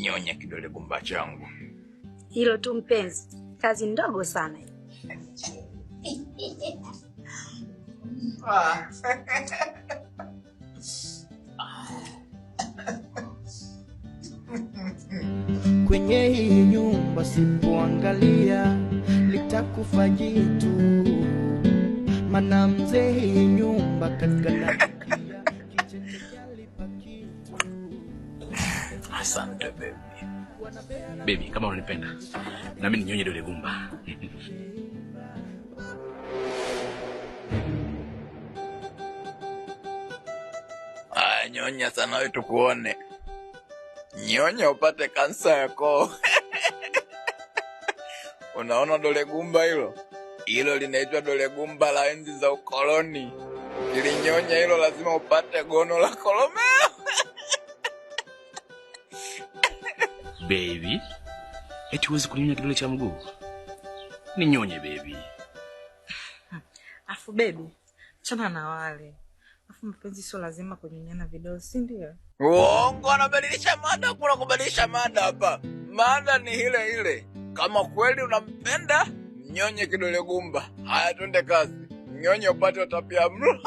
nyonya kidole gumba changu. Hilo tu mpenzi, kazi ndogo sana. Kwenye hii nyumba sipoangalia litakufa jitu, mana mzee hii nyumba katika Asante baby. Baby, kama unanipenda na mimi ninyonye dole gumba. Nyonya sana wewe tukuone. Nyonya upate kansa yako. Unaona dole gumba hilo? Hilo linaitwa dole gumba la enzi za ukoloni. Ukilinyonya hilo lazima upate gono la kolomeo. Baby, eti huwezi kunyonya kidole cha mguu? Ninyonye baby. Afu baby, chana na wale. Afu mpenzi sio lazima kunyonyana vidole, si ndio? Uongo, anabadilisha mada. Kuna kubadilisha mada hapa. Mada ni ile ile. Kama kweli unampenda, nyonye kidole gumba. Haya twende kazi. Nyonye upate utapia mlo.